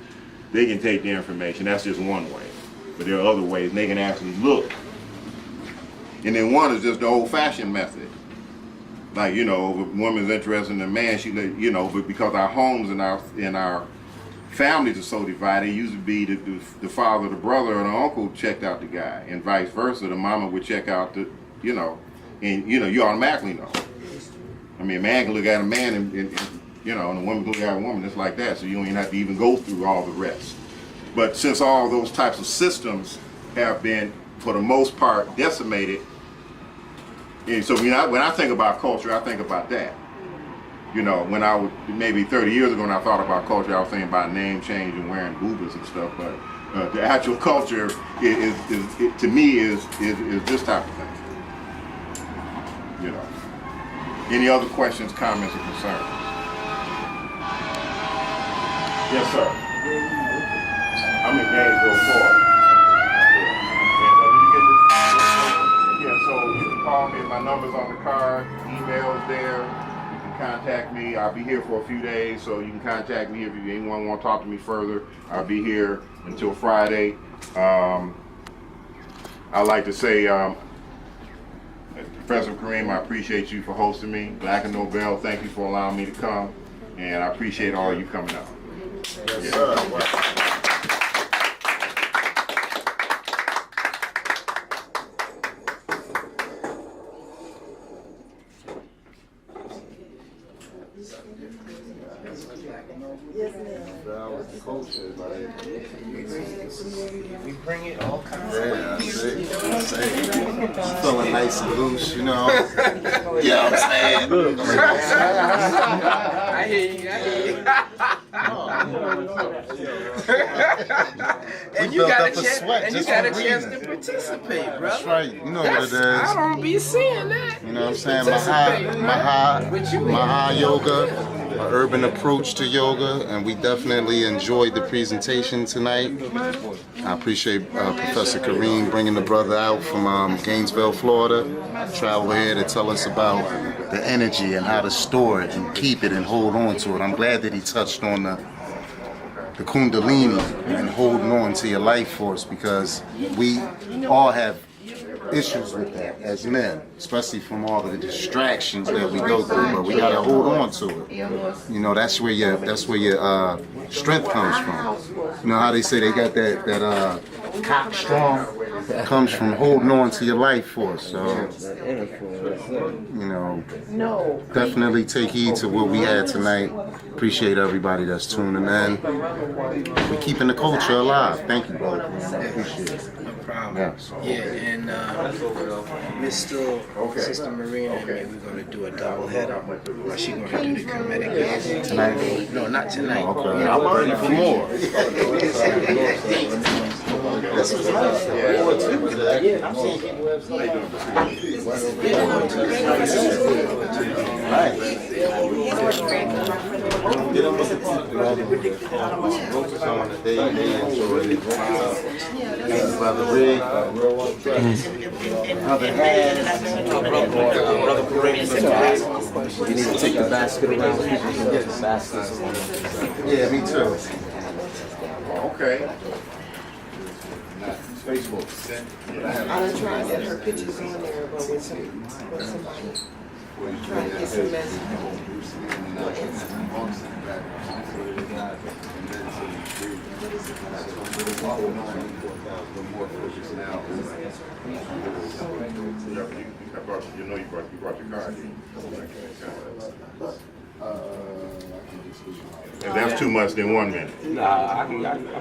They can take the information, that's just one way. But there are other ways, and they can actually look. And then one is just the old-fashioned method. Like, you know, if a woman's interested in a man, but because our homes and our families are so divided, it used to be the father, the brother, or the uncle checked out the guy, and vice versa. The mama would check out and you automatically know. I mean, a man can look at a man and a woman can look at a woman, just like that, so you don't even have to even go through all the rest. But since all those types of systems have been, for the most part, decimated, and so when I think about culture, I think about that. You know, when I was maybe 30 years ago when I thought about culture, I was thinking about name change and wearing boobas and stuff. But the actual culture is to me is this type of thing. You know. Any other questions, comments, or concerns? Yes, sir. I'm in Gainesville, Florida. Yeah, call me. My number's on the card. Email's there. You can contact me. I'll be here for a few days, so you can contact me if anyone want to talk to me further. I'll be here until Friday. I'd like to say, Professor Kareem, I appreciate you for hosting me. Black and Nobel, thank you for allowing me to come, and I appreciate all you coming out. Yes, sir. We bring it all kinds of Yeah, feeling nice and loose, you know. Yeah, I'm saying. I hear you. And you got a chance to participate, bro. That's right. You know what it is. I don't be seeing that. You know what I'm saying? Maha Yoga, an urban approach to yoga, and we definitely enjoyed the presentation tonight. I appreciate Professor Kareem bringing the brother out from Gainesville, Florida, travel here to tell us about the energy and how to store it and keep it and hold on to it. I'm glad that he touched on the Kundalini and holding on to your life force, because we all have issues with that as men, especially from all of the distractions that we go through. But we gotta hold on to it. You know, that's where your strength comes from. You know how they say they got that cock strong comes from holding on to your life force. So, you know, definitely take heed to what we had tonight. Appreciate everybody that's tuning in. We're keeping the culture alive. Thank you, brother. Appreciate it. No problem. Yes. Yeah, and Sister Marina and me, we're going to do a double header. Or she going to do the Kemetic yoga. Tonight? No, not tonight. Okay. I'm ready for more. This was nice. Someone that they enjoyed it. Brother Rick, Brother Hands, Brother Kareem. You need to take the basket around. People can get the baskets. Yeah, me too. Okay. Facebook. I done tried to get her pictures on there, but with somebody trying to get some message. You know you brought your card. If that's too much, then 1 minute. Nah, I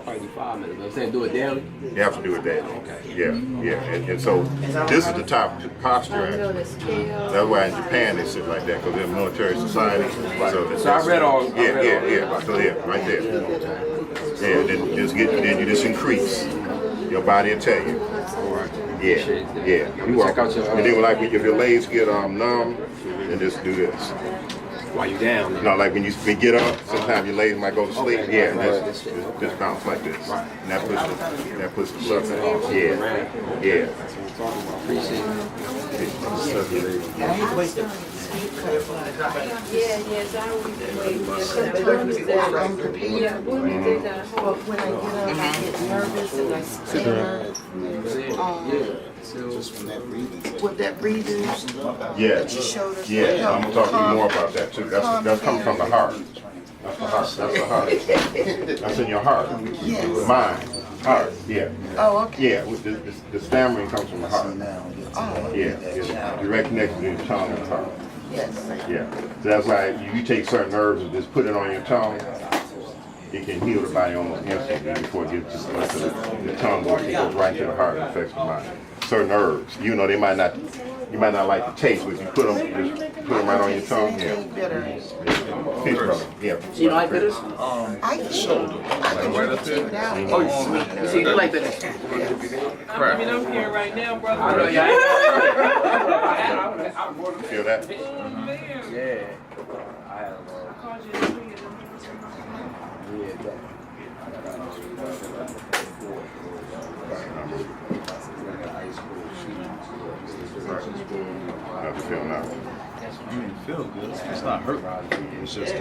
probably do 5 minutes. I'm saying do it daily. You have to do it daily. Okay. Yeah. And so this is the top posture. That's why in Japan they sit like that, because they're a military society. So I read all. Yeah. So right there. Yeah. Then you just increase. Your body will tell you. Yeah. You check out your. And then like if your legs get numb, then just do this. While you down. You know, like when you get up, sometimes your legs might go to sleep. Yeah, and just bounce like this. And that puts the blood off. Yeah. Appreciate it. When I get up, I get nervous and I stutter. Just from that breathing. With that breathing. Yeah. I'm gonna talk to you more about that too. That's coming from the heart. That's the heart. That's in your heart. Yes. Mind. Heart. Yeah. Oh, okay. Yeah. The stammering comes from the heart. Yeah. It's direct connection to the tongue and the heart. Yes. Yeah. So that's why you take certain herbs and just put it on your tongue. It can heal the body almost instantly before it gets to the tongue. It goes right to the heart and affects the mind. Certain herbs, you know, you might not like the taste, but you put them right on your tongue. Yeah. Peace, brother. Yeah. You like bitters? I can shoulder. I can take it out. Oh, you see, you like bitters? I'm here right now, brother. I know, yeah. Feel that? Yeah. I had a How you feel now? I mean, it feels good. It's not hurting. It's just that,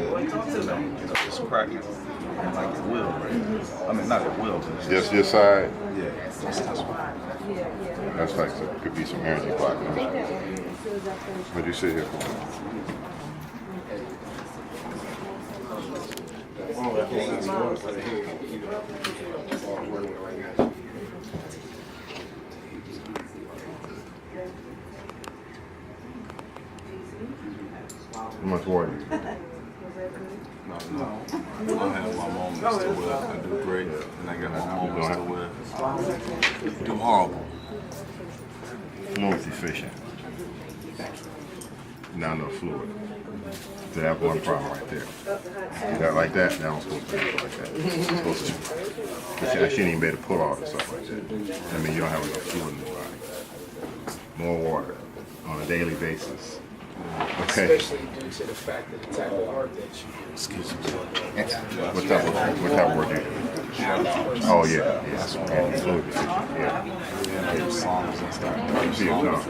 it's cracking. And like it will, right? I mean, not it will, but it's Just your side? yeah. That's like, so could be some energy blocking. What'd you sit here for? How much water? No. I have my moments to where I do great, and I got my moments to where I do horrible. Fluid deficient. Not enough fluid. So that's one problem right there. See that like that? That was supposed to be like that. It's supposed to. I shouldn't even be able to pull all this stuff like that. I mean, you don't have enough fluid in the body. More water on a daily basis. Okay. Especially due to the fact that the type of work that you do. Excuse me. What type of work do you do? Oh yeah, yeah. Fluid deficient. Yeah. Songs and stuff. See it done.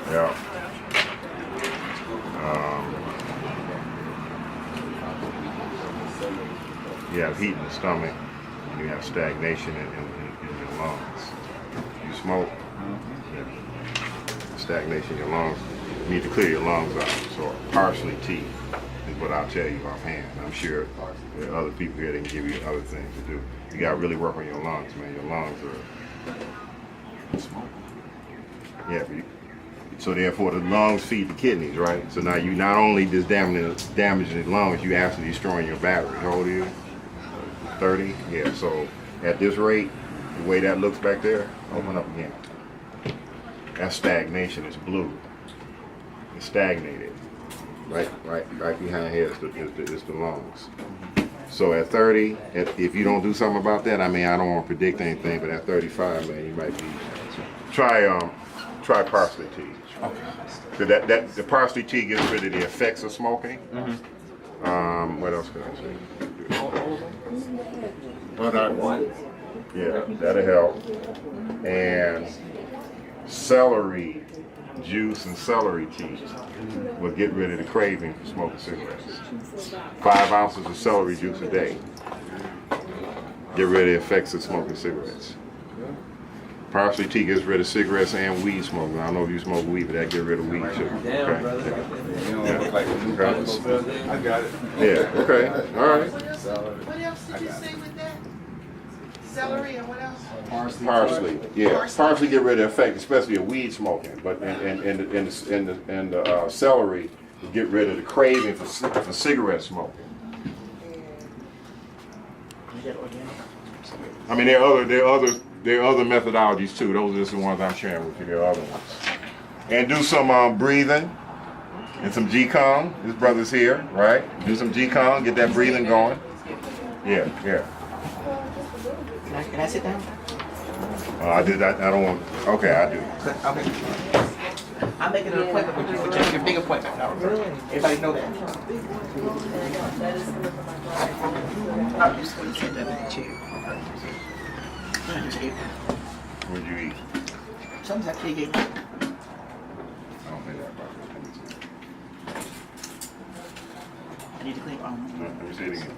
Yeah. You have heat in the stomach, and you have stagnation in your lungs. You smoke, stagnation in your lungs. You need to clear your lungs out. So parsley tea is what I'll tell you offhand. I'm sure there are other people here that can give you other things to do. You got to really work on your lungs, man. Your lungs are smoke. Yeah, so therefore the lungs feed the kidneys, right? So now you not only just damaging the lungs, you actually destroying your battery. How old are you? 30? Yeah, so at this rate, the way that looks back there, open up again. That's stagnation, it's blue. It's stagnated. Right behind here is the lungs. So at 30, if you don't do something about that, I mean, I don't want to predict anything, but at 35, man, you might be, try parsley tea. Okay. So the parsley tea gets rid of the effects of smoking. What else can I say? Yeah, that'll help. And celery juice and celery tea will get rid of the craving for smoking cigarettes. 5 ounces of celery juice a day. Get rid of the effects of smoking cigarettes. Parsley tea gets rid of cigarettes and weed smoking. I don't know if you smoke weed, but that get rid of weed too. Damn, brother. You don't look like a new brother. I got it. Yeah, okay, all right. What else did you say with that? Celery and what else? Parsley, yeah. Parsley get rid of the effect, especially of weed smoking. But and the celery will get rid of the craving for cigarette smoking. I mean, there are other methodologies too. Those are just the ones I'm sharing with you. There are other ones. And do some breathing and some Qi-Gong. This brother's here, right? Do some Qi-Gong, get that breathing going. Yeah. Can I sit down? I don't want. Okay, I do. Okay. I'm making an appointment with you for just your big appointment. No, everybody know that. I'm just going to sit down in the chair. What'd you eat? Something like Qi-Gong. I don't think that about I need to clean. Let me say it again.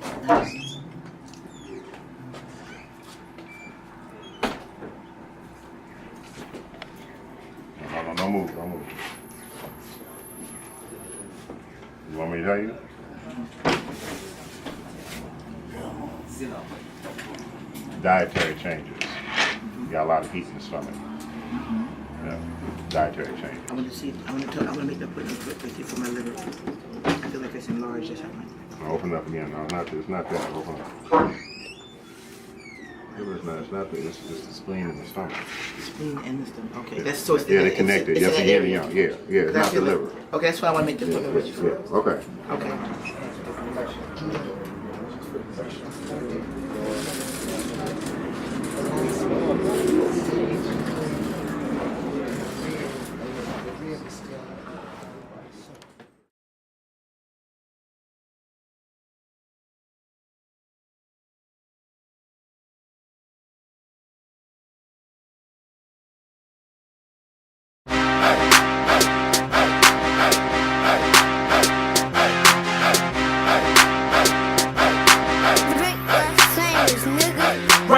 No, don't move. You want me to tell you? Dietary changes. You got a lot of heat in the stomach. Yeah. Dietary changes. I want to make the appointment with you for my liver. I feel like it's enlarged or something. Open up again. No, it's not that. Open up. It's not that. It's the spleen in the stomach. The spleen and the stomach. Okay. Yeah. That's so it's they're connected. It's Yes, in that yeah. area. Yeah. It's not the liver. Okay, that's why I want to make the appointment with you for. Yeah. Okay. Okay.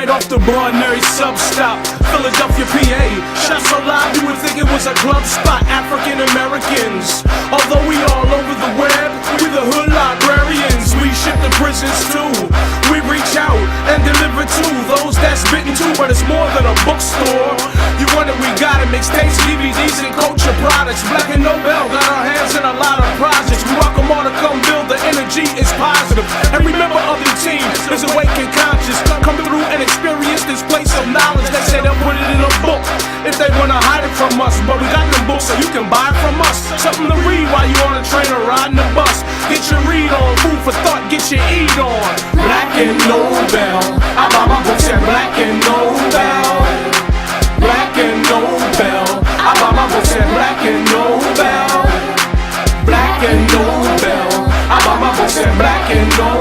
right off the Barnary sub-stop, Philadelphia, PA. Shot so loud you would think it was a club spot. African Americans, although we all over the web, we the hood librarians. We ship to prisons too. We reach out and deliver to those that's bitten too, but it's more than a bookstore. You wonder we got it, mixtapes, DVDs, and culture products. Black and Nobel got our hands in a lot of projects. We welcome all to come build, the energy is positive. And remember, other team is awake and conscious. Come through and experience this place of knowledge. They say they'll put it in a book if they wanna hide it from us, but we got them books so you can buy it from us. Something to read while you on a train or riding the bus. Get your read on, food for thought, get your eat on. Black and Nobel, I buy my books at Black and Nobel. Black and Nobel, I buy my books at Black and Nobel. Black and Nobel, I buy my books at Black and Nobel.